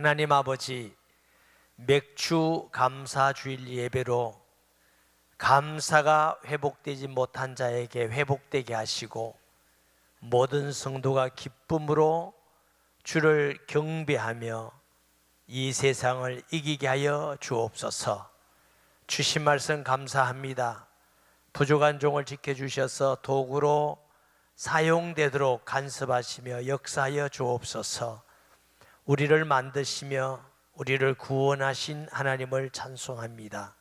하나님 아버지, 맥주 감사 주일 예배로 감사가 회복되지 못한 자에게 회복되게 하시고 모든 성도가 기쁨으로 주를 경배하며 이 세상을 이기게 하여 주옵소서. 주신 말씀 감사합니다. 부족한 종을 지켜주셔서 도구로 사용되도록 간섭하시며 역사하여 주옵소서. 우리를 만드시며 우리를 구원하신 하나님을 찬송합니다.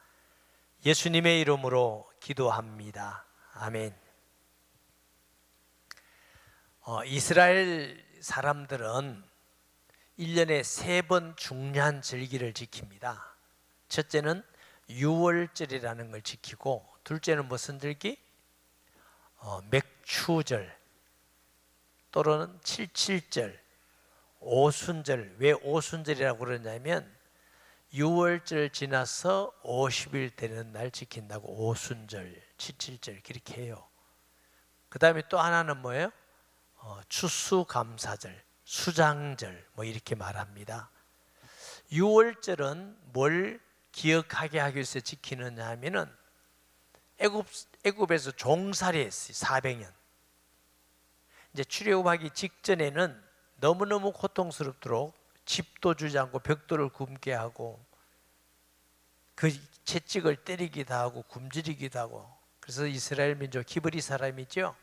예수님의 이름으로 기도합니다. 아멘. 이스라엘 사람들은 1년에 3번 중요한 절기를 지킵니다. 첫째는 유월절이라는 걸 지키고, 둘째는 무슨 절기? 맥추절 또는 칠칠절, 오순절. 왜 오순절이라고 그러냐면 6월절 지나서 50일 되는 날 지킨다고 오순절, 칠칠절 그렇게 해요. 그 다음에 또 하나는 뭐예요? 추수감사절, 수장절 뭐 이렇게 말합니다. 6월절은 뭘 기억하게 하기 위해서 지키느냐 하면은 애굽에서 종살이 했어요. 400년. 이제 출애굽하기 직전에는 너무너무 고통스럽도록 집도 주지 않고 벽돌을 굽게 하고 그 채찍을 때리기도 하고 굶주리기도 하고, 그래서 이스라엘 민족 히브리 사람이죠,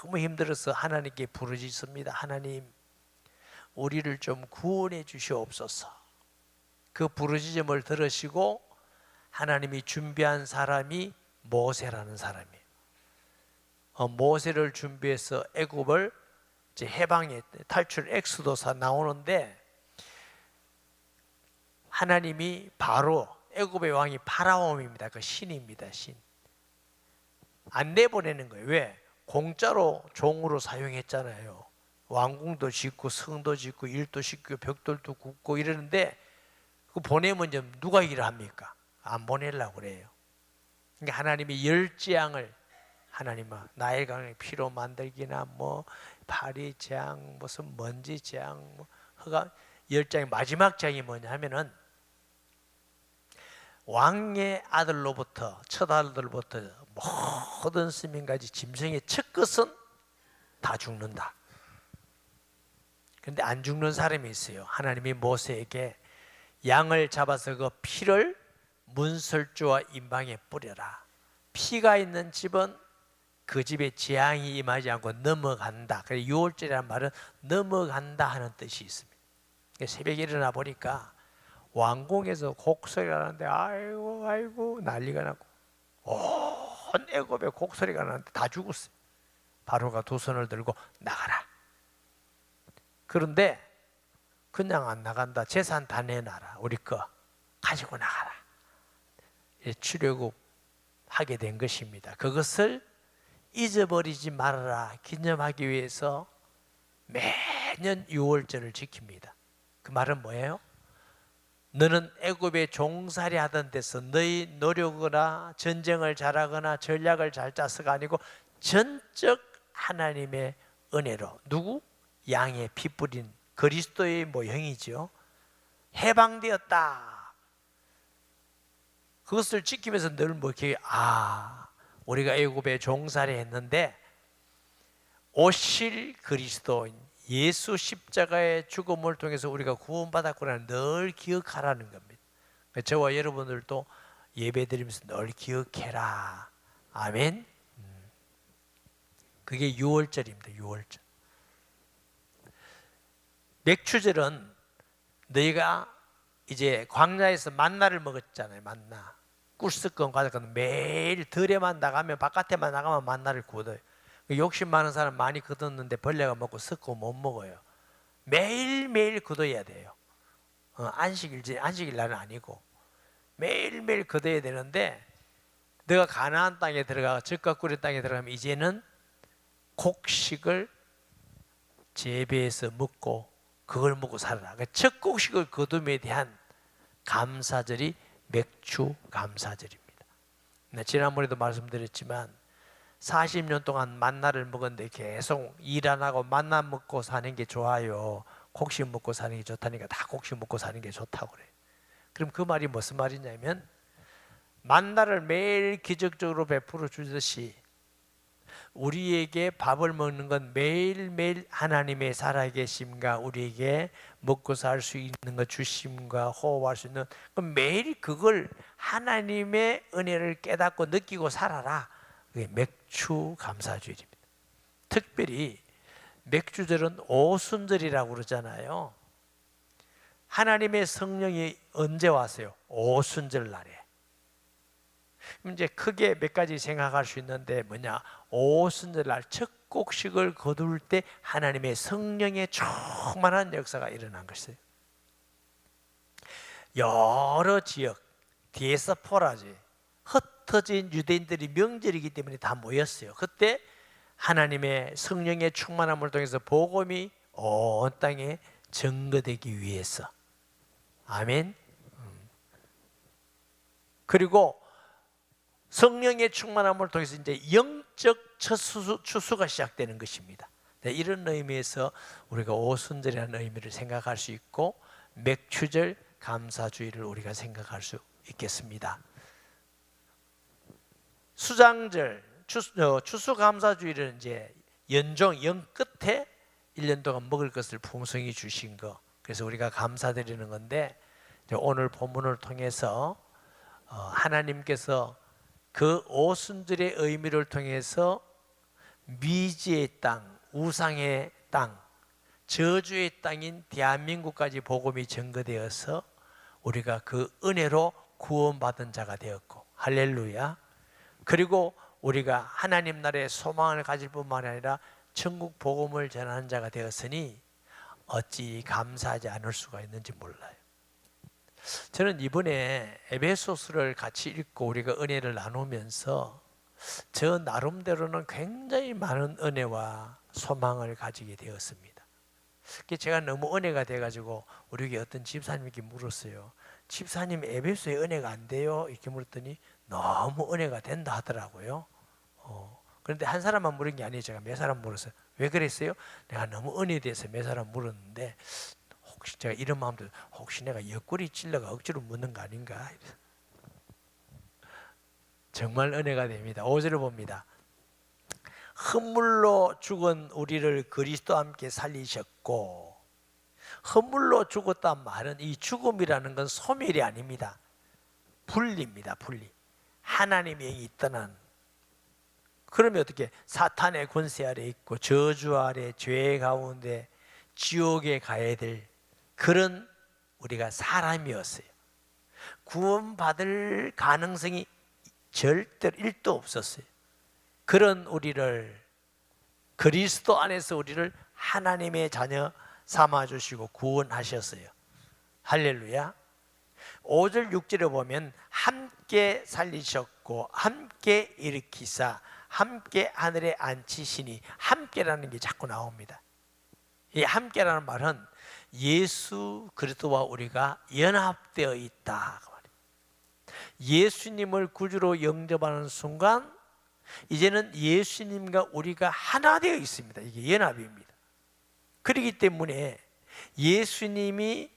너무 힘들어서 하나님께 부르짖습니다. 하나님, 우리를 좀 구원해 주시옵소서. 그 부르짖음을 들으시고 하나님이 준비한 사람이 모세라는 사람이에요. 모세를 준비해서 애굽을 이제 해방에 탈출 엑스도사 나오는데, 하나님이 바로 애굽의 왕이 파라오입니다. 그 신입니다. 신. 안 내보내는 거예요. 왜? 공짜로 종으로 사용했잖아요. 왕궁도 짓고 성도 짓고 일도 짓고 벽돌도 굽고 이러는데, 그 보내면 좀 누가 일을 합니까? 안 보내려고 그래요. 그러니까 하나님이 열재앙을, 하나님은 나일강의 피로 만들기나 뭐 파리재앙, 무슨 먼지재앙, 뭐 허가 열장의 마지막 재앙이 뭐냐 하면은 왕의 아들로부터 첫 아들로부터 모든 스민까지 짐승의 첫 것은 다 죽는다. 그런데 안 죽는 사람이 있어요. 하나님이 모세에게 양을 잡아서 그 피를 문설주와 임방에 뿌려라. 피가 있는 집은 그 집에 재앙이 임하지 않고 넘어간다. 그래서 6월절이라는 말은 넘어간다 하는 뜻이 있습니다. 새벽에 일어나 보니까 왕궁에서 곡소리가 나는데 아이고 아이고 난리가 나고 온 애굽에 곡소리가 나는데 다 죽었어요. 바로가 두 손을 들고 나가라. 그런데 그냥 안 나간다. 재산 다 내놔라. 우리 거 가지고 나가라. 출애굽 하게 된 것입니다. 그것을 잊어버리지 말아라 기념하기 위해서 매년 6월절을 지킵니다. 그 말은 뭐예요? 너는 애굽에 종살이 하던 데서 너희 노력이나 전쟁을 잘하거나 전략을 잘 짜서가 아니고 전적 하나님의 은혜로, 누구? 양의 피 뿌린 그리스도의 모형이죠. 해방되었다. 그것을 지키면서 늘 뭐 이렇게 우리가 애굽에 종살이 했는데 오실 그리스도인 예수 십자가의 죽음을 통해서 우리가 구원받았구나 늘 기억하라는 겁니다. 저와 여러분들도 예배드리면서 늘 기억해라. 아멘. 그게 6월절입니다. 6월절. 맥추절은 너희가 이제 광야에서 만나를 먹었잖아요. 만나. 꿀썩건 과자건 매일 들에만 나가면, 바깥에만 나가면 만나를 걷어요. 욕심 많은 사람 많이 걷었는데 벌레가 먹고 썩고 못 먹어요. 매일매일 걷어야 돼요. 안식일 날은 아니고 매일매일 걷어야 되는데, 너가 가나안 땅에 들어가 젖과 꿀의 땅에 들어가면 이제는 곡식을 재배해서 먹고 그걸 먹고 살아라. 첫 곡식을 거둠에 대한 감사절이 맥주 감사절입니다. 지난번에도 말씀드렸지만 40년 동안 만나를 먹었는데 계속 일 안 하고 만나 먹고 사는 게 좋아요. 곡식 먹고 사는 게 좋다니까 다 곡식 먹고 사는 게 좋다고 그래요. 그럼 그 말이 무슨 말이냐면 만나를 매일 기적적으로 베풀어 주듯이 우리에게 밥을 먹는 건 매일매일 하나님의 살아계심과 우리에게 먹고 살 수 있는 것 주심과 호흡할 수 있는 매일 그걸 하나님의 은혜를 깨닫고 느끼고 살아라. 그게 맥주 감사주일입니다. 특별히 맥주절은 오순절이라고 그러잖아요. 하나님의 성령이 언제 왔어요? 오순절 날에. 이제 크게 몇 가지 생각할 수 있는데 뭐냐? 오순절 날 첫 곡식을 거둘 때 하나님의 성령의 충만한 역사가 일어난 것이에요. 여러 지역 디에스포라지 흩어진 유대인들이 명절이기 때문에 다 모였어요. 그때 하나님의 성령의 충만함을 통해서 복음이 온 땅에 증거되기 위해서. 아멘. 그리고 성령의 충만함을 통해서 이제 영적 추수가 시작되는 것입니다. 이런 의미에서 우리가 오순절이라는 의미를 생각할 수 있고 맥추절 감사주의를 우리가 생각할 수 있겠습니다. 수장절 추수감사주의를 이제 연종 영 끝에 1년 동안 먹을 것을 풍성히 주신 거. 그래서 우리가 감사드리는 건데 오늘 본문을 통해서 하나님께서 그 오순절의 의미를 통해서 미지의 땅, 우상의 땅, 저주의 땅인 대한민국까지 복음이 증거되어서 우리가 그 은혜로 구원받은 자가 되었고, 할렐루야. 그리고 우리가 하나님 나라의 소망을 가질 뿐만 아니라 천국 복음을 전하는 자가 되었으니 어찌 감사하지 않을 수가 있는지 몰라요. 저는 이번에 에베소서를 같이 읽고 우리가 은혜를 나누면서 저 나름대로는 굉장히 많은 은혜와 소망을 가지게 되었습니다. 제가 너무 은혜가 돼가지고 우리 어떤 집사님께 물었어요. 집사님 에베소에 은혜가 안 돼요? 이렇게 물었더니 너무 은혜가 된다 하더라고요. 그런데 한 사람만 물은 게 아니에요. 제가 몇 사람 물었어요. 왜 그랬어요? 내가 너무 은혜에 대해서 몇 사람 물었는데 혹시 제가 이런 마음도 혹시 내가 옆구리 찔러가 억지로 묻는 거 아닌가? 정말 은혜가 됩니다. 5절을 봅니다. 헌물로 죽은 우리를 그리스도와 함께 살리셨고, 헌물로 죽었단 말은 이 죽음이라는 건 소멸이 아닙니다. 분리입니다. 분리. 하나님의 영이 떠난. 그러면 어떻게? 사탄의 권세 아래 있고 저주 아래 죄 가운데 지옥에 가야 될 그런 우리가 사람이었어요. 구원받을 가능성이 절대로 1도 없었어요. 그런 우리를 그리스도 안에서 우리를 하나님의 자녀 삼아주시고 구원하셨어요. 할렐루야. 5절 6절에 보면 함께 살리셨고 함께 일으키사 함께 하늘에 앉히시니, 함께라는 게 자꾸 나옵니다. 이 함께라는 말은 예수 그리스도와 우리가 연합되어 있다. 예수님을 구주로 영접하는 순간 이제는 예수님과 우리가 하나 되어 있습니다. 이게 연합입니다. 그렇기 때문에 예수님이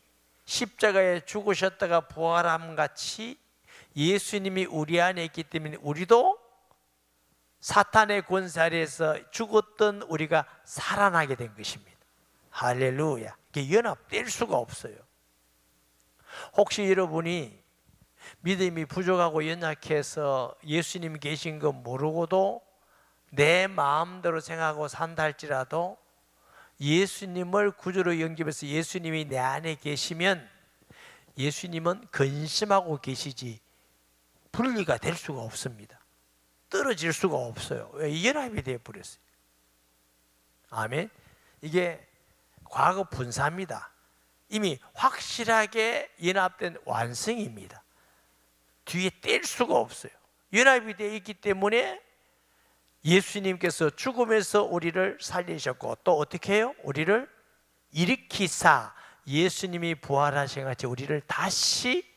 십자가에 죽으셨다가 부활함 같이 예수님이 우리 안에 있기 때문에 우리도 사탄의 권세 아래에서 죽었던 우리가 살아나게 된 것입니다. 할렐루야. 이게 연합될 수가 없어요. 혹시 여러분이 믿음이 부족하고 연약해서 예수님이 계신 거 모르고도 내 마음대로 생각하고 산다 할지라도 예수님을 구주로 영접해서 예수님이 내 안에 계시면 예수님은 근심하고 계시지 분리가 될 수가 없습니다. 떨어질 수가 없어요. 왜? 연합이 되어버렸어요. 아멘. 이게 과거 분사입니다. 이미 확실하게 연합된 완성입니다. 뒤에 뗄 수가 없어요. 연합이 되어 있기 때문에 예수님께서 죽음에서 우리를 살리셨고 또 어떻게 해요? 우리를 일으키사, 예수님이 부활하신 같이 우리를 다시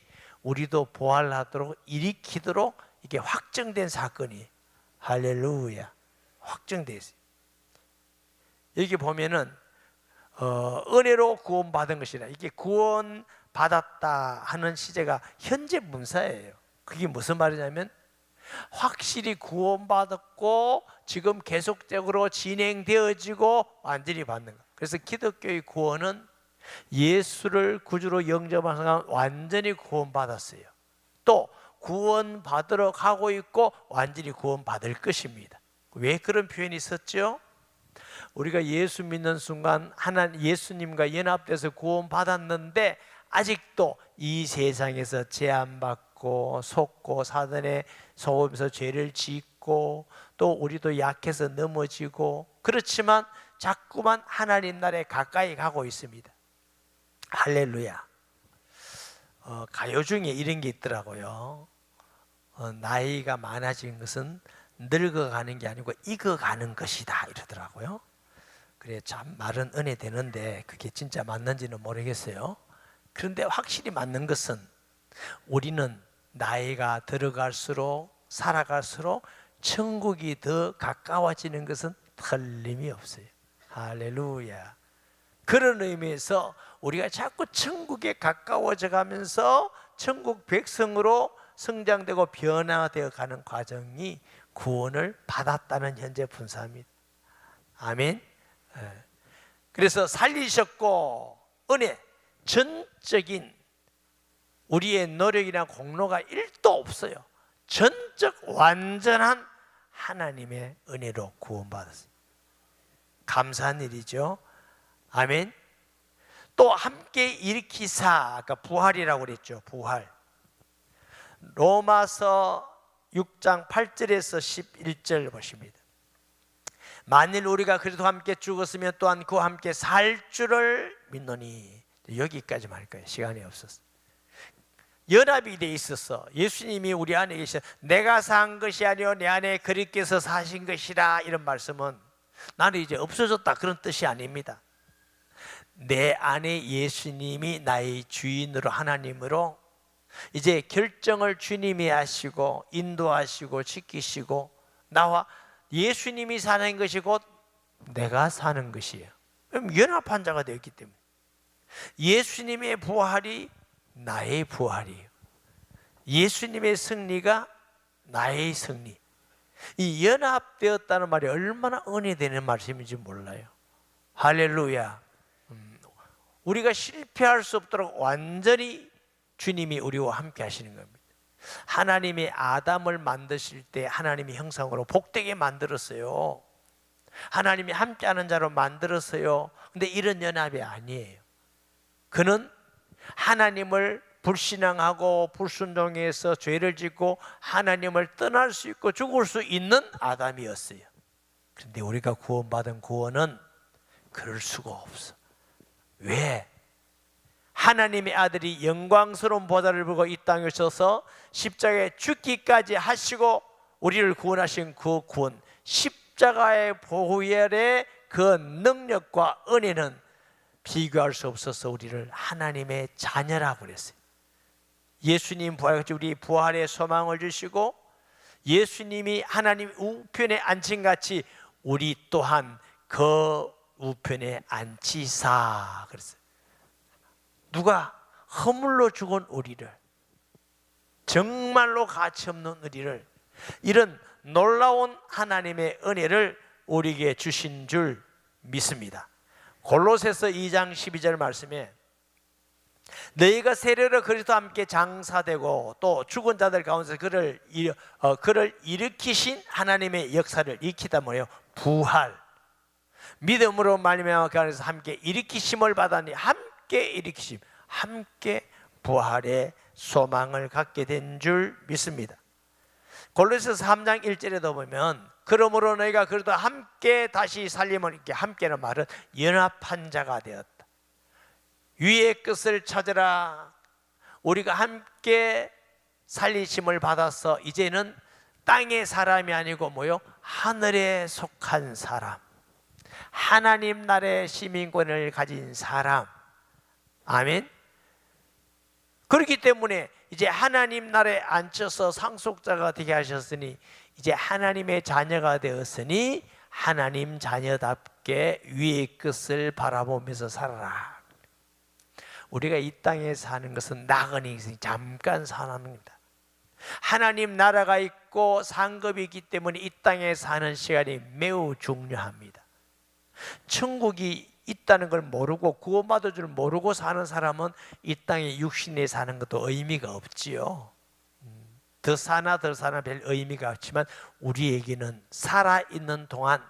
우리도 부활하도록 일으키도록 이게 확정된 사건이, 할렐루야, 확정되어 있어요. 여기 보면은 은혜로 구원받은 것이라. 이게 구원받았다 하는 시제가 현재 분사예요. 그게 무슨 말이냐면 확실히 구원받았고 지금 계속적으로 진행되어지고 완전히 받는 것. 그래서 기독교의 구원은 예수를 구주로 영접한 순간 완전히 구원받았어요. 또 구원받으러 가고 있고 완전히 구원받을 것입니다. 왜 그런 표현이 있었죠? 우리가 예수 믿는 순간 예수님과 연합돼서 구원받았는데 아직도 이 세상에서 제한받고 속고 사단에 속으면서 죄를 짓고 또 우리도 약해서 넘어지고 그렇지만 자꾸만 하나님 나라에 가까이 가고 있습니다. 할렐루야. 가요 중에 이런 게 있더라고요. 나이가 많아진 것은 늙어가는 게 아니고 익어가는 것이다 이러더라고요. 그래, 참 말은 은혜 되는데 그게 진짜 맞는지는 모르겠어요. 그런데 확실히 맞는 것은 우리는 나이가 들어갈수록 살아갈수록 천국이 더 가까워지는 것은 틀림이 없어요. 할렐루야. 그런 의미에서 우리가 자꾸 천국에 가까워져 가면서 천국 백성으로 성장되고 변화되어 가는 과정이 구원을 받았다는 현재 분사입니다. 아멘. 그래서 살리셨고 은혜, 전적인 우리의 노력이나 공로가 1도 없어요. 전적 완전한 하나님의 은혜로 구원받았어요. 감사한 일이죠. 아멘. 또 함께 일으키사, 아까 부활이라고 그랬죠. 부활. 로마서 6장 8절에서 11절 보십니다. 만일 우리가 그래도 함께 죽었으면 또한 그와 함께 살 줄을 믿노니. 여기까지만 할 거예요. 시간이 없어서. 연합이 돼 있어서 예수님이 우리 안에 계셔. 내가 산 것이 아니요 내 안에 그리스도께서 사신 것이라. 이런 말씀은 나는 이제 없어졌다 그런 뜻이 아닙니다. 내 안에 예수님이 나의 주인으로 하나님으로 이제 결정을 주님이 하시고 인도하시고 지키시고 나와 예수님이 사는 것이 곧 내가 사는 것이에요. 그럼 연합한 자가 되었기 때문에 예수님의 부활이 나의 부활이에요. 예수님의 승리가 나의 승리. 이 연합되었다는 말이 얼마나 은혜되는 말씀인지 몰라요. 할렐루야. 우리가 실패할 수 없도록 완전히 주님이 우리와 함께 하시는 겁니다. 하나님이 아담을 만드실 때 하나님이 형상으로 복되게 만들었어요. 하나님이 함께하는 자로 만들었어요. 근데 이런 연합이 아니에요. 그는 하나님을 불신앙하고 불순종해서 죄를 짓고 하나님을 떠날 수 있고 죽을 수 있는 아담이었어요. 그런데 우리가 구원받은 구원은 그럴 수가 없어. 왜? 하나님의 아들이 영광스러운 보좌를 보고 이 땅에 오셔서 십자가에 죽기까지 하시고 우리를 구원하신 그 구원, 십자가의 보혈의 그 능력과 은혜는 비교할 수 없어서 우리를 하나님의 자녀라고 그랬어요. 예수님 부활같이 우리 부활의 소망을 주시고 예수님이 하나님 우편에 앉힌같이 우리 또한 그 우편에 앉히사 그랬어요. 누가 허물로 죽은 우리를, 정말로 가치없는 우리를, 이런 놀라운 하나님의 은혜를 우리에게 주신 줄 믿습니다. 골로새서 2장 12절 말씀에 너희가 세례로 그리스도와 함께 장사되고 또 죽은 자들 가운데서 그를 일으키신 하나님의 역사를 익히다 뭐예요? 부활. 믿음으로 말미암아 그 안에서 함께 일으키심을 받았니 함께 일으키심, 함께 부활의 소망을 갖게 된 줄 믿습니다. 골로새서 3장 1절에도 보면 그러므로 너희가 그래도 함께 다시 살림을 입게, 함께는 말은 연합한 자가 되었다. 위의 것을 찾으라. 우리가 함께 살리심을 받아서 이제는 땅의 사람이 아니고 뭐요? 하늘에 속한 사람, 하나님 나라의 시민권을 가진 사람. 아멘. 그렇기 때문에 이제 하나님 나라에 앉혀서 상속자가 되게 하셨으니 이제 하나님의 자녀가 되었으니 하나님 자녀답게 함께 위의 끝을 바라보면서 살아라. 우리가 이 땅에 사는 것은 나그네 인생 잠깐 사는 겁니다. 하나님 나라가 있고 상급이 있기 때문에 이 땅에 사는 시간이 매우 중요합니다. 천국이 있다는 걸 모르고 구원받을 줄 모르고 사는 사람은 이 땅에 육신에 사는 것도 의미가 없지요. 더 사나 별 의미가 없지만 우리에게는 살아있는 동안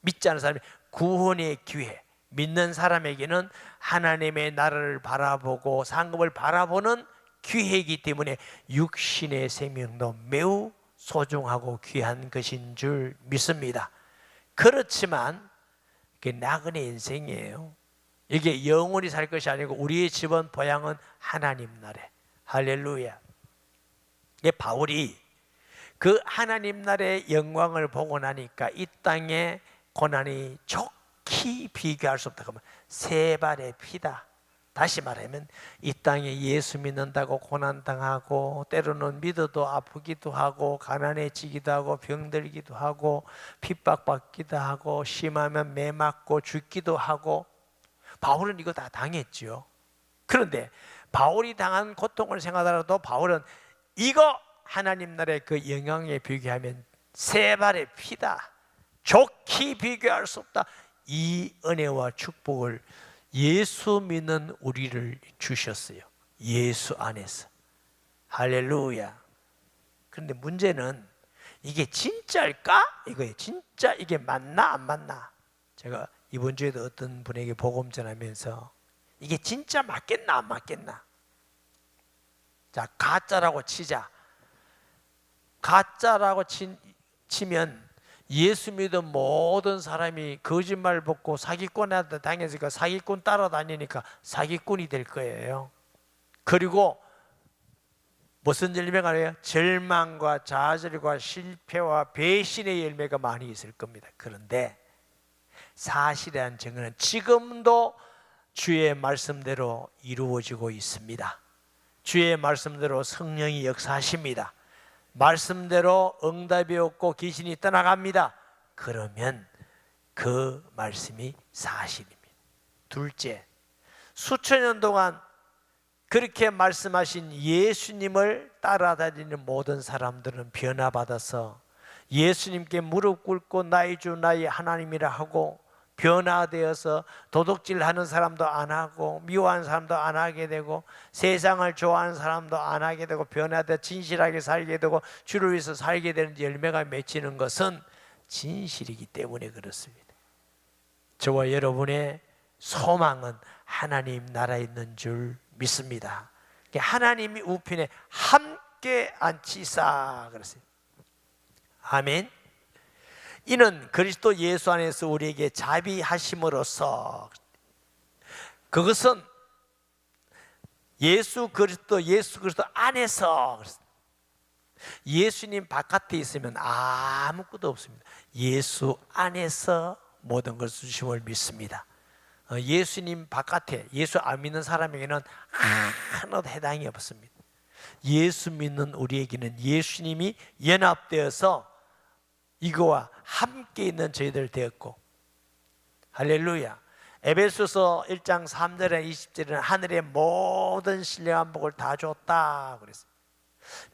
믿지 않는 사람이 구원의 기회, 믿는 사람에게는 하나님의 나라를 바라보고 상급을 바라보는 기회이기 때문에 육신의 생명도 매우 소중하고 귀한 것인 줄 믿습니다. 그렇지만 이게 나그네 인생이에요. 이게 영원히 살 것이 아니고 우리의 집은 보양은 하나님 나라에. 할렐루야. 바울이 그 하나님 나라의 영광을 보고 나니까 이 땅의 고난이 좋게 비교할 수 없다. 그러면 세 발의 피다. 다시 말하면 이 땅에 예수 믿는다고 고난당하고 때로는 믿어도 아프기도 하고 가난해지기도 하고 병들기도 하고 핍박받기도 하고 심하면 매 맞고 죽기도 하고 바울은 이거 다 당했죠. 그런데 바울이 당한 고통을 생각하더라도 바울은 이거 하나님 나라의 그 영광에 비교하면 세 발의 피다. 좋게 비교할 수 없다. 이 은혜와 축복을 예수 믿는 우리를 주셨어요. 예수 안에서. 할렐루야. 그런데 문제는 이게 진짜일까? 이거예요. 진짜 이게 맞나 안 맞나? 제가 이번 주에도 어떤 분에게 복음 전하면서 이게 진짜 맞겠나 안 맞겠나? 자, 가짜라고 치자. 가짜라고 치면 예수 믿은 모든 사람이 거짓말 벗고 사기꾼한테 당했으니까 사기꾼 따라다니니까 사기꾼이 될 거예요. 그리고 무슨 열매가 나요? 절망과 좌절과 실패와 배신의 열매가 많이 있을 겁니다. 그런데 사실이라는 증거는 지금도 주의 말씀대로 이루어지고 있습니다. 주의 말씀대로 성령이 역사하십니다. 말씀대로 응답이 없고 귀신이 떠나갑니다. 그러면 그 말씀이 사실입니다. 둘째, 수천 년 동안 그렇게 말씀하신 예수님을 따라다니는 모든 사람들은 변화받아서 예수님께 무릎 꿇고 나의 주 나의 하나님이라 하고 변화되어서 도둑질하는 사람도 안 하고 미워하는 사람도 안 하게 되고 세상을 좋아하는 사람도 안 하게 되고 변화되어 진실하게 살게 되고 주를 위해서 살게 되는 열매가 맺히는 것은 진실이기 때문에 그렇습니다. 저와 여러분의 소망은 하나님 나라에 있는 줄 믿습니다. 하나님이 우편에 함께 앉히사 그랬어요. 아멘. 이는 그리스도 예수 안에서 우리에게 자비하심으로써, 그것은 예수 그리스도 안에서, 예수님 바깥에 있으면 아무것도 없습니다. 예수 안에서 모든 것을 주심을 믿습니다. 예수님 바깥에, 예수 안 믿는 사람에게는 하나도 해당이 없습니다. 예수 믿는 우리에게는 예수님이 연합되어서 이거와 함께 있는 저희들 되었고, 할렐루야. 에베소서 1장 3절에 20절에는 하늘의 모든 신령한 복을 다 줬다 그랬어요.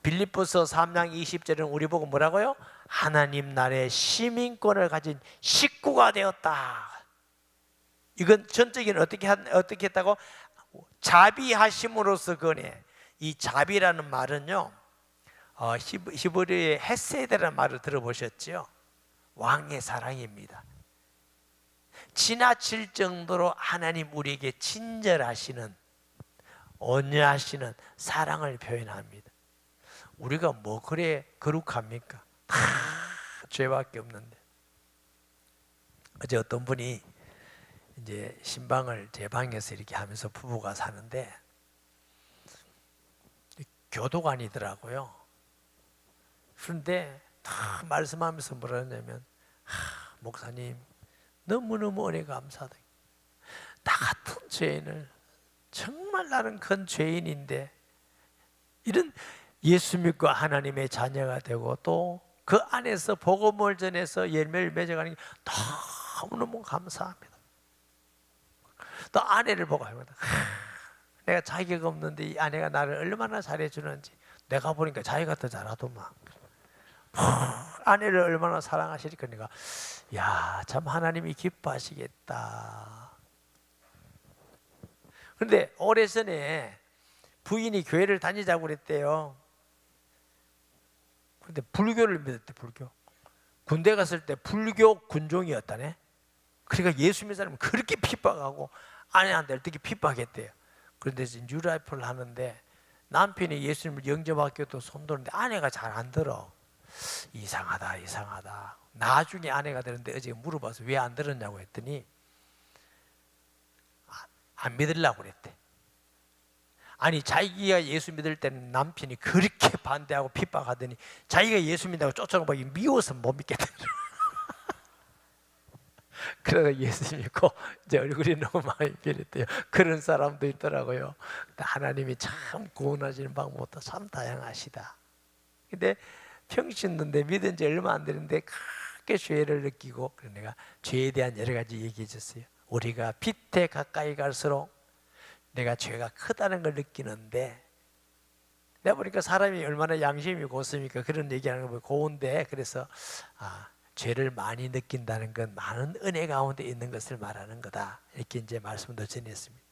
빌립보서 3장 20절은 우리 보고 뭐라고요? 하나님 나라의 시민권을 가진 식구가 되었다. 이건 전적인 어떻게 했다고? 자비하심으로써 그네. 이 자비라는 말은요, 히브리어의 헤세드라는 말을 들어보셨죠? 왕의 사랑입니다. 지나칠 정도로 하나님 우리에게 친절하시는, 온유하시는 사랑을 표현합니다. 우리가 뭐 그래 거룩합니까? 다 죄밖에 없는데. 어제 어떤 분이 이제 신방을 제 방에서 이렇게 하면서 부부가 사는데 교도관이더라고요. 그런데 다 말씀하면서 뭐라 하냐면, 목사님 너무너무 은혜 감사하다. 나 같은 죄인을, 정말 나는 큰 죄인인데 이런 예수 믿고 하나님의 자녀가 되고 또 그 안에서 복음을 전해서 열매를 맺어가는 게 너무너무 감사합니다. 또 아내를 보고 합니다. 내가 자격 없는데 이 아내가 나를 얼마나 잘해주는지 내가 보니까 자기가 더 잘하더만. 아내를 얼마나 사랑하시니까 내가 참 하나님이 기뻐하시겠다. 그런데 오래전에 부인이 교회를 다니자고 그랬대요. 그런데 불교를 믿었대. 불교. 군대 갔을 때 불교 군종이었다네. 그러니까 예수 믿는 사람은 그렇게 핍박하고 아내한테 어떻게 핍박했대요. 그런데 이제 뉴라이프를 하는데 남편이 예수님을 영접하기도 손도는데 아내가 잘 안 들어. 이상하다. 나중에 아내가 되는데 어제 물어봐서 왜 안 들었냐고 했더니 안 믿으려고 그랬대. 아니 자기가 예수 믿을 때는 남편이 그렇게 반대하고 핍박하더니 자기가 예수 믿다고 쫓아오고 미워서 못 믿겠다. 그래서 예수 믿고 이제 얼굴이 너무 많이 변했대요. 그런 사람도 있더라고요. 하나님이 참 구원하시는 방법도 참 다양하시다. 근데 평신도인데 믿은 지 얼마 안 되는데 크게 죄를 느끼고, 그래서 내가 죄에 대한 여러 가지 얘기해 줬어요. 우리가 빛에 가까이 갈수록 내가 죄가 크다는 걸 느끼는데, 내가 보니까 사람이 얼마나 양심이 고습니까? 그런 얘기하는 거 고운데, 그래서 죄를 많이 느낀다는 건 많은 은혜 가운데 있는 것을 말하는 거다. 이렇게 이제 말씀도 전했습니다.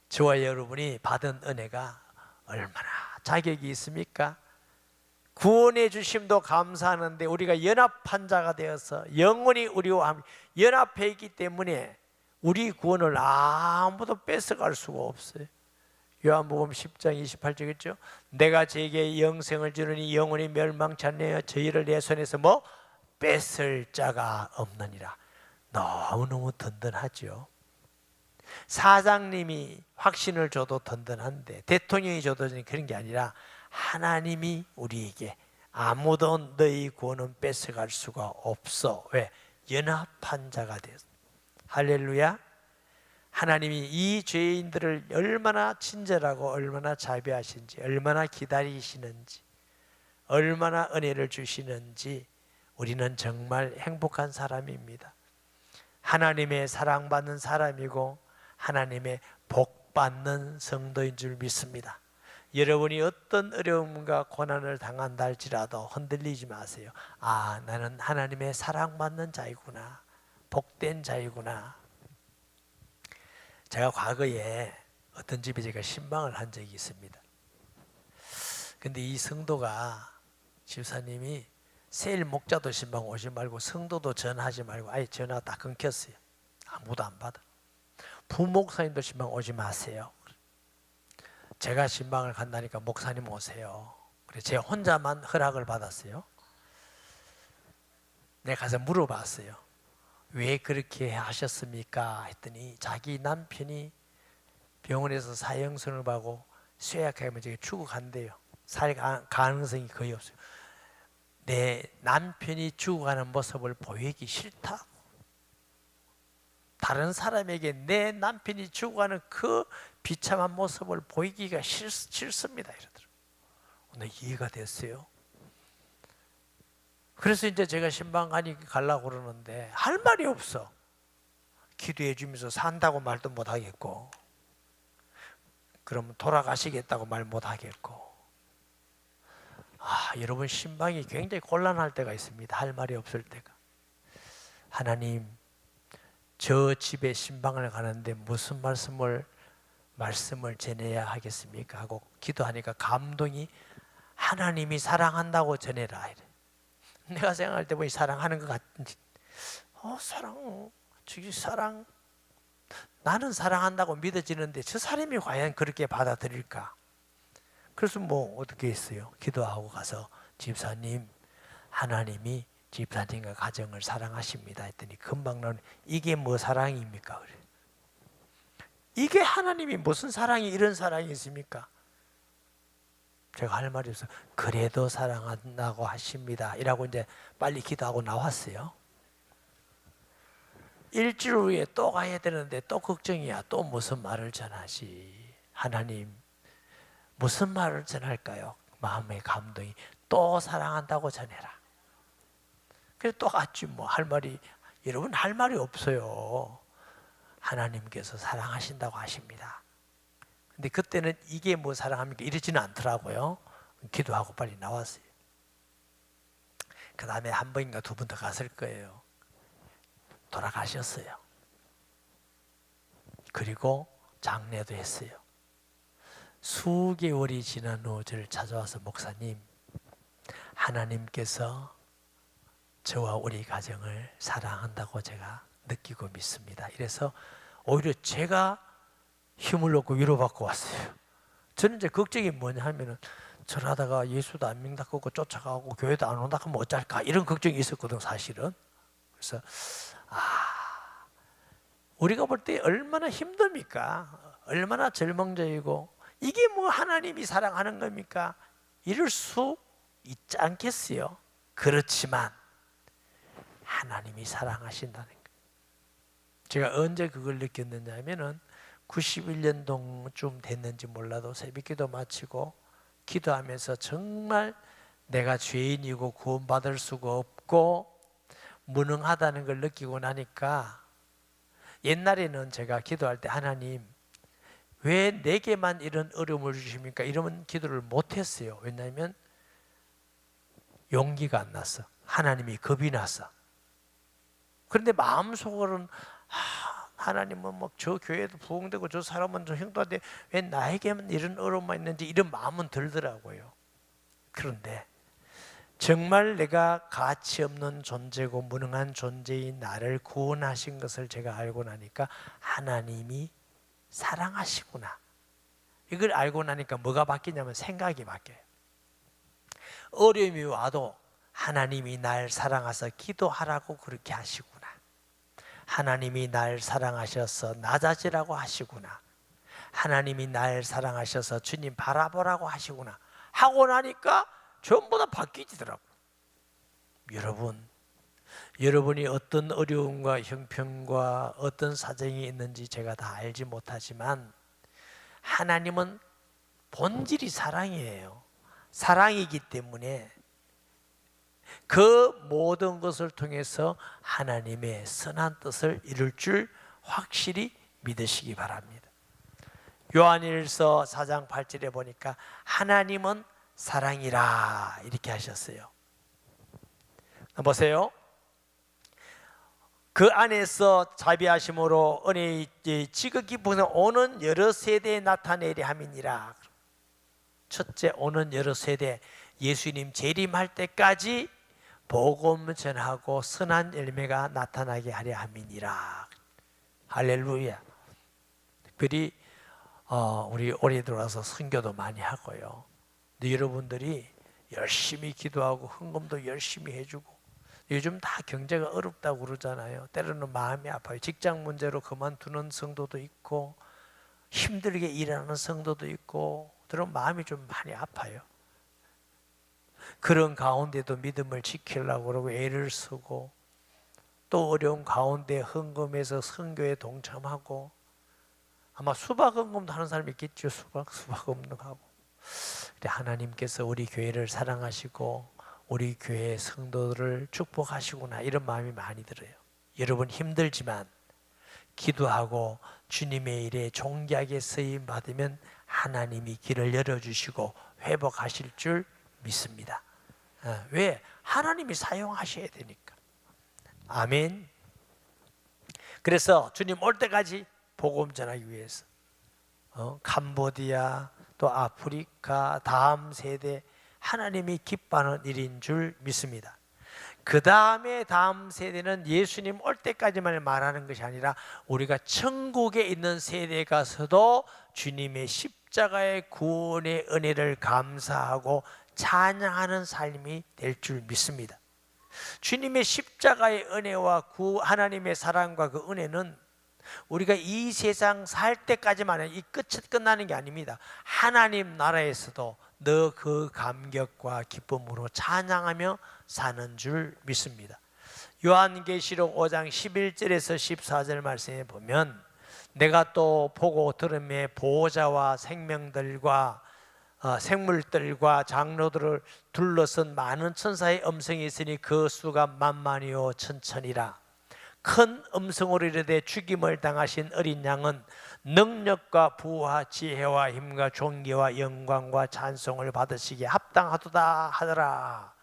저와 여러분이 받은 은혜가 얼마나 자격이 있습니까? 구원해 주심도 감사하는데 우리가 연합한 자가 되어서 영원히 우리와 함께 연합해 있기 때문에 우리 구원을 아무도 뺏어갈 수가 없어요. 요한복음 10장 28절이죠. 내가 제게 영생을 주느니 영원히 멸망치 않네요. 저희를 내 손에서 뺏을 자가 없느니라. 너무너무 든든하죠. 사장님이 확신을 줘도 든든한데 대통령이 줘도 그런 게 아니라 하나님이 우리에게 아무도 너희 구원은 뺏어갈 수가 없어. 왜? 연합한 자가 되었어. 할렐루야. 하나님이 이 죄인들을 얼마나 친절하고 얼마나 자비하신지, 얼마나 기다리시는지, 얼마나 은혜를 주시는지 우리는 정말 행복한 사람입니다. 하나님의 사랑받는 사람이고 하나님의 복받는 성도인 줄 믿습니다. 여러분이 어떤 어려움과 고난을 당한다 할지라도 흔들리지 마세요. 나는 하나님의 사랑받는 자이구나, 복된 자이구나. 제가 과거에 어떤 집에 제가 신방을 한 적이 있습니다. 근데 이 성도가, 집사님이 세일 목자도 신방 오지 말고 성도도 전하지 말고 아예 전화 다 끊겼어요. 아무도 안 받아. 부목사님도 신방 오지 마세요. 제가 신방을 간다니까 목사님 오세요. 그래서 제가 혼자만 허락을 받았어요. 내가 가서 물어봤어요. 왜 그렇게 하셨습니까? 했더니 자기 남편이 병원에서 사형선을 받고 쇠약하면 죽어간대요. 살 가능성이 거의 없어요. 내 남편이 죽어가는 모습을 보이기 싫다. 다른 사람에게 내 남편이 죽어가는 그 비참한 모습을 보이기가 싫습니다. 이러더라고요. 오늘 이해가 됐어요. 그래서 이제 제가 신방가니 가려고 그러는데 할 말이 없어. 기도해 주면서 산다고 말도 못 하겠고, 그러면 돌아가시겠다고 말 못 하겠고. 여러분 신방이 굉장히 곤란할 때가 있습니다. 할 말이 없을 때가. 하나님, 저 집에 신방을 가는데 무슨 말씀을 전해야 하겠습니까? 하고 기도하니까 감동이, 하나님이 사랑한다고 전해라. 이래. 내가 생각할 때 보니 사랑하는 것 같은데, 사랑. 나는 사랑한다고 믿어지는데 저 사람이 과연 그렇게 받아들일까? 그래서 어떻게 했어요? 기도하고 가서, 집사님, 하나님이 집사님과 가정을 사랑하십니다 했더니 금방 나오는, 이게 뭐 사랑입니까? 그래. 이게 하나님이 무슨 사랑이 이런 사랑이 있습니까? 제가 할 말이 없어요. 그래도 사랑한다고 하십니다 이라고 이제 빨리 기도하고 나왔어요. 일주일 후에 또 가야 되는데 또 걱정이야. 또 무슨 말을 전하지? 하나님, 무슨 말을 전할까요? 마음의 감동이, 또 사랑한다고 전해라. 그래서 또 갔지. 할 말이 여러분 할 말이 없어요. 하나님께서 사랑하신다고 하십니다. 근데 그때는 이게 뭐 사랑합니까? 이러지는 않더라고요. 기도하고 빨리 나왔어요. 그 다음에 한 번인가 두 번 더 갔을 거예요. 돌아가셨어요. 그리고 장례도 했어요. 수개월이 지난 후 저를 찾아와서 목사님, 하나님께서 저와 우리 가정을 사랑한다고 제가 느끼고 믿습니다. 이래서 오히려 제가 힘을 얻고 위로받고 왔어요. 저는 이제 걱정이 뭐냐 하면은 절하다가 예수도 안 믿고 쫓아가고 교회도 안 온다 하면 어쩔까 이런 걱정이 있었거든 사실은. 그래서 우리가 볼 때 얼마나 힘듭니까? 얼마나 절망적이고 이게 뭐 하나님이 사랑하는 겁니까? 이럴 수 있지 않겠어요? 그렇지만 하나님이 사랑하신다는 거예요. 제가 언제 그걸 느꼈느냐 하면은 91년도쯤 됐는지 몰라도 새벽기도 마치고 기도하면서 정말 내가 죄인이고 구원받을 수가 없고 무능하다는 걸 느끼고 나니까 옛날에는 제가 기도할 때 하나님 왜 내게만 이런 어려움을 주십니까? 이런 기도를 못했어요. 왜냐하면 용기가 안 났어. 하나님이 겁이 났어. 그런데 마음속으로는 하나님은 뭐 저 교회도 부흥되고 저 사람은 저 형도한테 왜 나에게만 이런 어려움만 있는지 이런 마음은 들더라고요. 그런데 정말 내가 가치 없는 존재고 무능한 존재인 나를 구원하신 것을 제가 알고 나니까 하나님이 사랑하시구나. 이걸 알고 나니까 뭐가 바뀌냐면 생각이 바뀌어요. 어려움이 와도 하나님이 날 사랑하셔서 기도하라고 그렇게 하시구나. 하나님이 날 사랑하셔서 낮아지라고 하시구나. 하나님이 날 사랑하셔서 주님 바라보라고 하시구나 하고 나니까 전부 다 바뀌더라고요. 여러분이 어떤 어려움과 형편과 어떤 사정이 있는지 제가 다 알지 못하지만 하나님은 본질이 사랑이에요. 사랑이기 때문에 그 모든 것을 통해서 하나님의 선한 뜻을 이룰 줄 확실히 믿으시기 바랍니다. 요한일서 4장 8절에 보니까 하나님은 사랑이라 이렇게 하셨어요. 보세요. 그 안에서 자비하심으로 은혜의 지극히 부은 오는 여러 세대에 나타내려 함이니라. 첫째, 오는 여러 세대 예수님 재림할 때까지 복음 전하고 선한 열매가 나타나게 하려 함이니라. 할렐루야. 특별히 우리 올해 들어와서 선교도 많이 하고요. 근데 여러분들이 열심히 기도하고 헌금도 열심히 해주고 요즘 다 경제가 어렵다고 그러잖아요. 때로는 마음이 아파요. 직장 문제로 그만두는 성도도 있고 힘들게 일하는 성도도 있고 그런 마음이 좀 많이 아파요. 그런 가운데도 믿음을 지키려고 그러고 애를 쓰고 또 어려운 가운데 헌금해서 선교에 동참하고 아마 수박 헌금도 하는 사람이 있겠죠. 수박 헌금하고. 하나님께서 우리 교회를 사랑하시고 우리 교회 성도들을 축복하시구나 이런 마음이 많이 들어요. 여러분 힘들지만 기도하고 주님의 일에 존귀하게 쓰임 받으면 하나님이 길을 열어주시고 회복하실 줄 믿습니다. 왜? 하나님이 사용하셔야 되니까. 아멘. 그래서 주님 올 때까지 복음 전하기 위해서 캄보디아 또 아프리카 다음 세대 하나님이 기뻐하는 일인 줄 믿습니다. 그 다음에 다음 세대는 예수님 올 때까지만 말하는 것이 아니라 우리가 천국에 있는 세대에 가서도 주님의 십자가의 구원의 은혜를 감사하고 찬양하는 삶이 될 줄 믿습니다. 주님의 십자가의 은혜와 하나님의 사랑과 그 은혜는 우리가 이 세상 살 때까지만 이 끝이 끝나는 게 아닙니다. 하나님 나라에서도 너 그 감격과 기쁨으로 찬양하며 사는 줄 믿습니다. 요한계시록 5장 11절에서 14절 말씀에 보면 내가 또 보고 들음에 보호자와 생명들과 생물들과 장로들을 둘러선 많은 천사의 음성이 있으니 그 수가 만만이요 천천이라. 큰 음성으로 이르되 죽임을 당하신 어린 양은 능력과 부와 지혜와 힘과 존귀와 영광과 찬송을 받으시기에 합당하도다 하더라.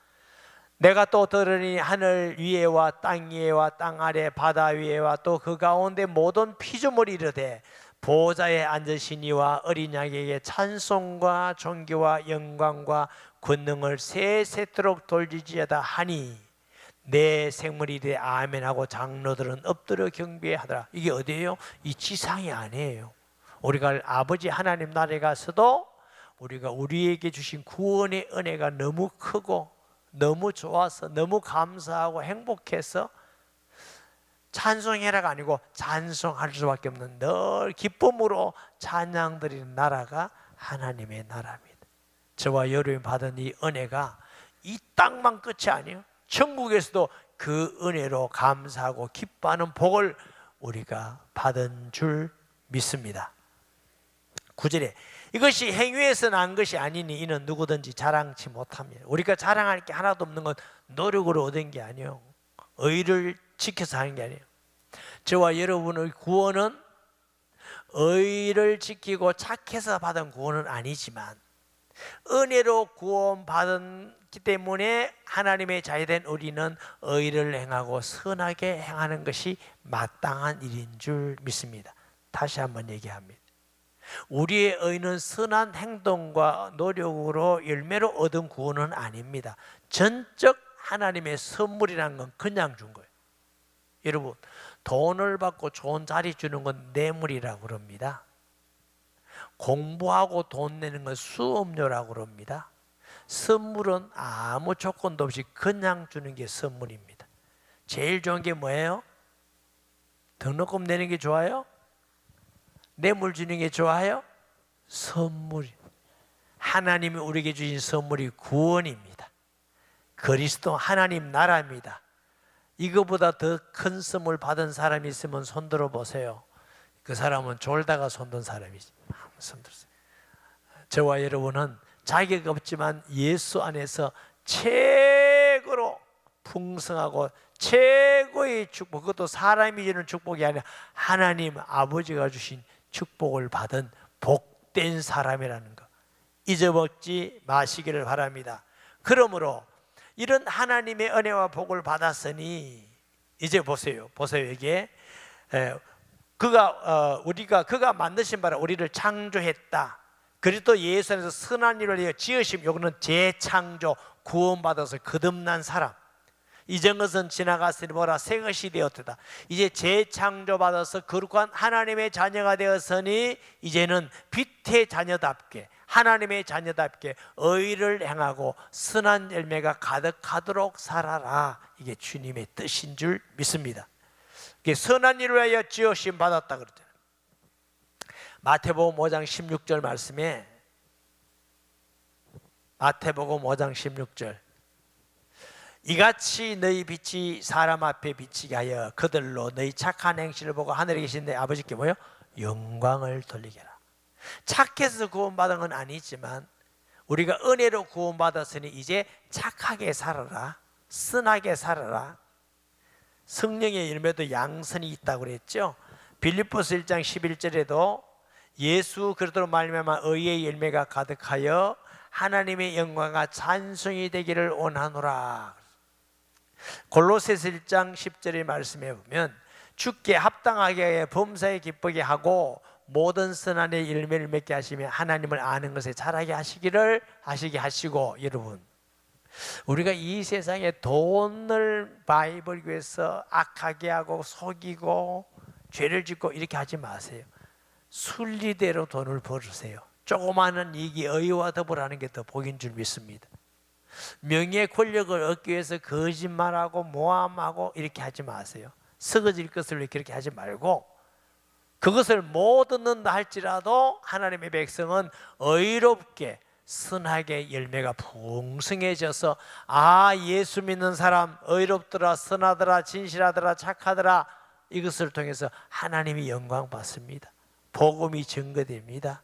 내가 또 들으니 하늘 위에와 땅 위에와 땅 아래 바다 위에와 또 그 가운데 모든 피조물이 이르되 보좌에 앉으신 이와 어린 양에게 찬송과 존귀와 영광과 권능을 세세토록 돌리지어다 하니 내 생물이 이르되 아멘하고 장로들은 엎드려 경배하더라. 이게 어디예요? 이 지상이 아니에요. 우리가 아버지 하나님 나라에 가서도 우리가 우리에게 주신 구원의 은혜가 너무 크고 너무 좋아서 너무 감사하고 행복해서 찬송해라가 아니고 찬송할 수밖에 없는 늘 기쁨으로 찬양드리는 나라가 하나님의 나라입니다. 저와 여러분이 받은 이 은혜가 이 땅만 끝이 아니에요. 천국에서도 그 은혜로 감사하고 기뻐하는 복을 우리가 받은 줄 믿습니다. 9절에 이것이 행위에서 난 것이 아니니 이는 누구든지 자랑치 못합니다. 우리가 자랑할 게 하나도 없는 건 노력으로 얻은 게 아니에요. 의를 지켜서 하는 게 아니에요. 저와 여러분의 구원은 의를 지키고 착해서 받은 구원은 아니지만 은혜로 구원받았기 때문에 하나님의 자녀된 우리는 의를 행하고 선하게 행하는 것이 마땅한 일인 줄 믿습니다. 다시 한번 얘기합니다. 우리의 의는 선한 행동과 노력으로 열매로 얻은 구원은 아닙니다. 전적 하나님의 선물이라는 건 그냥 준 거예요. 여러분, 돈을 받고 좋은 자리 주는 건 뇌물이라고 그럽니다. 공부하고 돈 내는 건 수업료라고 그럽니다. 선물은 아무 조건도 없이 그냥 주는 게 선물입니다. 제일 좋은 게 뭐예요? 등록금 내는 게 좋아요? 뇌물 주는 게 좋아요? 선물이. 하나님이 우리에게 주신 선물이 구원입니다. 그리스도 하나님 나라입니다. 이거보다 더 큰 선물 받은 사람이 있으면 손들어 보세요. 그 사람은 졸다가 손든 사람이지. 손들었어요. 저와 여러분은 자격 없지만 예수 안에서 최고로 풍성하고 최고의 축복, 그것도 사람이 주는 축복이 아니라 하나님 아버지가 주신 축복을 받은 복된 사람이라는 것 잊어먹지 마시기를 바랍니다. 그러므로 이런 하나님의 은혜와 복을 받았으니 이제 보세요. 이게 그가 만드신 바라 우리를 창조했다. 그리스도 예수 안에서 선한 일을 위해 지으심. 요거는 재창조, 구원받아서 거듭난 사람. 이전 것은 지나갔으니 보라 새 것이 되었다. 이제 재창조받아서 거룩한 하나님의 자녀가 되었으니 이제는 빛의 자녀답게 하나님의 자녀답게 의를 행하고 선한 열매가 가득하도록 살아라. 이게 주님의 뜻인 줄 믿습니다. 이게 선한 일을 위하여 지으심 받았다 그러잖아요. 마태복음 5장 16절 말씀에 마태복음 5장 16절 이같이 너희 빛이 사람 앞에 비치게 하여 그들로 너희 착한 행실을 보고 하늘에 계신 내 아버지께 뭐요? 영광을 돌리게 하라. 착해서 구원받은 건 아니지만 우리가 은혜로 구원받았으니 이제 착하게 살아라, 선하게 살아라. 성령의 열매도 양선이 있다고 그랬죠. 빌립보서 1장 11절에도 예수 그리스도로 말미암아 의의 열매가 가득하여 하나님의 영광과 찬송이 되기를 원하노라. 골로새서 1장 10절의 말씀에 보면 주께 합당하게 범사에 기쁘게 하고 모든 선한 의 열매를 맺게 하시며 하나님을 아는 것에 자라게 하시게 하시고. 여러분, 우리가 이 세상에 돈을 많이 벌기 위해서 악하게 하고 속이고 죄를 짓고 이렇게 하지 마세요. 순리대로 돈을 벌으세요. 조그마한 이익이 의와 더불어하는 게 더 복인 줄 믿습니다. 명예 권력을 얻기 위해서 거짓말하고 모함하고 이렇게 하지 마세요. 썩어질 것을 그렇게 하지 말고 그것을 못 얻는다 할지라도 하나님의 백성은 의롭게 선하게 열매가 풍성해져서 예수 믿는 사람 의롭더라, 선하더라, 진실하더라, 착하더라, 이것을 통해서 하나님이 영광 받습니다. 복음이 증거됩니다.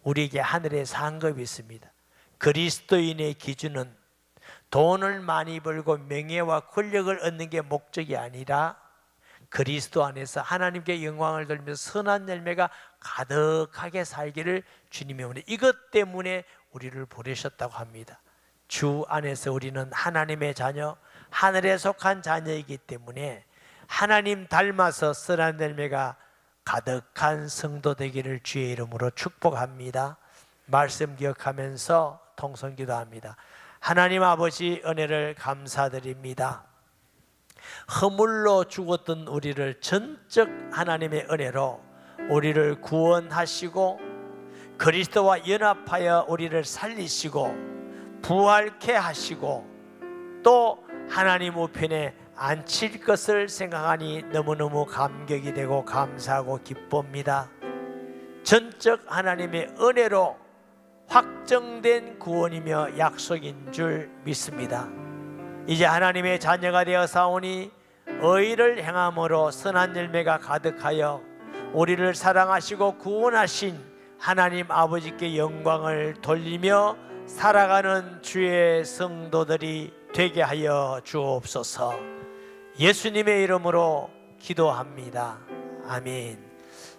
우리에게 하늘의 상급이 있습니다. 그리스도인의 기준은 돈을 많이 벌고 명예와 권력을 얻는 게 목적이 아니라 그리스도 안에서 하나님께 영광을 돌리면서 선한 열매가 가득하게 살기를 주님이 원해. 이것 때문에 우리를 보내셨다고 합니다. 주 안에서 우리는 하나님의 자녀, 하늘에 속한 자녀이기 때문에 하나님 닮아서 선한 열매가 가득한 성도 되기를 주의 이름으로 축복합니다. 말씀 기억하면서 통성기도합니다. 하나님 아버지, 은혜를 감사드립니다. 허물로 죽었던 우리를 전적 하나님의 은혜로 우리를 구원하시고 그리스도와 연합하여 우리를 살리시고 부활케 하시고 또 하나님 우편에 앉힐 것을 생각하니 너무너무 감격이 되고 감사하고 기쁩니다. 전적 하나님의 은혜로 확정된 구원이며 약속인 줄 믿습니다. 이제 하나님의 자녀가 되어 사오니 의를 행함으로 선한 열매가 가득하여 우리를 사랑하시고 구원하신 하나님 아버지께 영광을 돌리며 살아가는 주의 성도들이 되게 하여 주옵소서. 예수님의 이름으로 기도합니다. 아멘.